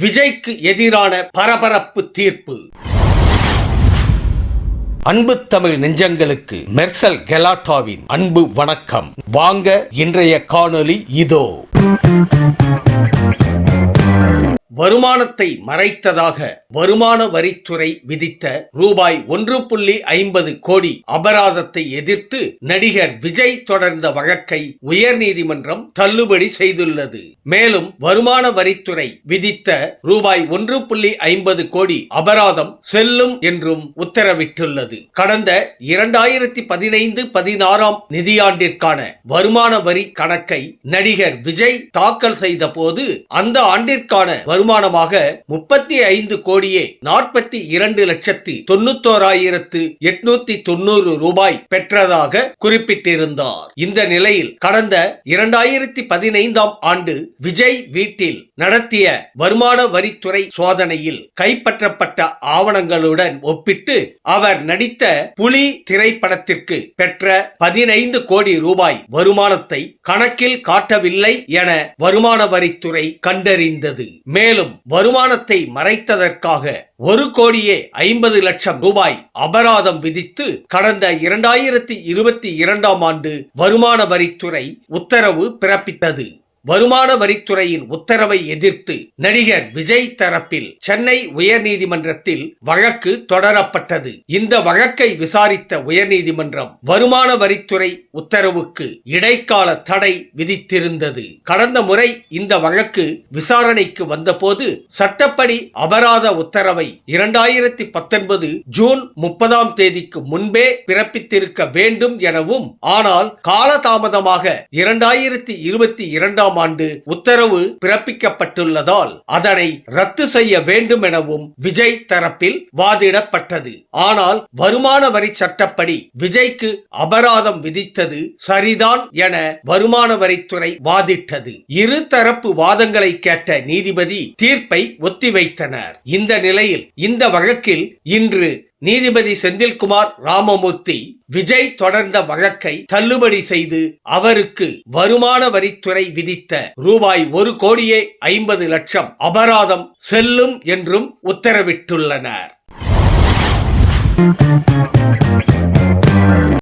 விஜய்க்கு எதிரான பரபரப்பு தீர்ப்பு. அன்பு தமிழ் நெஞ்சங்களுக்கு மெர்சல் கெலாட்டாவின் அன்பு வணக்கம். வாங்க இன்றைய காணொளி இதோ. வருமானத்தை மறைத்ததாக வருமான வரித்துறை விதித்த ரூபாய் 1.50 கோடி அபராதத்தை எதிர்த்து நடிகர் விஜய் தொடர்ந்த வழக்கை உயர்நீதிமன்றம் தள்ளுபடி செய்துள்ளது. மேலும் வருமான வரித்துறை விதித்த ரூபாய் 1.50 கோடி அபராதம் செல்லும் என்றும் உத்தரவிட்டுள்ளது. கடந்த 2015-16 நிதியாண்டிற்கான வருமான வரி கணக்கை நடிகர் விஜய் தாக்கல் செய்த போது அந்த ஆண்டிற்கான வருமானமாக 35 கோடியே 42,91,890 ரூபாய் பெற்றதாக குறிப்பிட்டிருந்தார். இந்த நிலையில் கடந்த 2015 ஆண்டு விஜய் வீட்டில் நடத்திய வருமான வரித்துறை சோதனையில் கைப்பற்றப்பட்ட ஆவணங்களுடன் ஒப்பிட்டு அவர் நடித்த புலி திரைப்படத்திற்கு பெற்ற 15 கோடி ரூபாய் வருமானத்தை கணக்கில் காட்டவில்லை என வருமான வரித்துறை கண்டறிந்தது. மேலும் வருமானத்தை மறைத்ததற்காக 1,50,00,000 ரூபாய் அபராதம் விதித்து கடந்த 2022 ஆண்டு வருமான வரித்துறை உத்தரவு பிறப்பித்தது. வருமான வரித்துறையின் உத்தரவை எதிர்த்து நடிகர் விஜய் தரப்பில் சென்னை உயர்நீதிமன்றத்தில் வழக்கு தொடரப்பட்டது. இந்த வழக்கை விசாரித்த உயர்நீதிமன்றம் வருமான வரித்துறை உத்தரவுக்கு இடைக்கால தடை விதித்திருந்தது. கடந்த முறை இந்த வழக்கு விசாரணைக்கு வந்தபோது சட்டப்படி அபராத உத்தரவை 2019 ஜூன் 30 முன்பே பிறப்பித்திருக்க வேண்டும் எனவும், ஆனால் காலதாமதமாக 2022 ஆண்டு உத்தரவு பிறப்பிக்கப்பட்டுள்ளதால் அதனை ரத்து செய்ய வேண்டும் எனவும் விஜய் தரப்பில் வாதிடப்பட்டது. ஆனால் வருமான வரி சட்டப்படி விஜய்க்கு அபராதம் விதித்தது சரிதான் என வருமான வரித்துறை வாதிட்டது. இரு தரப்பு வாதங்களை கேட்ட நீதிபதி தீர்ப்பை ஒத்திவைத்தனர். இந்த நிலையில் இந்த வழக்கில் இன்று நீதிபதி செந்தில்குமார் ராமமூர்த்தி விஜய் தொடர்ந்த வழக்கை தள்ளுபடி செய்து அவருக்கு வருமான வரித்துறை விதித்த ரூபாய் 1,50,00,000 அபராதம் செல்லும் என்றும் உத்தரவிட்டுள்ளனர்.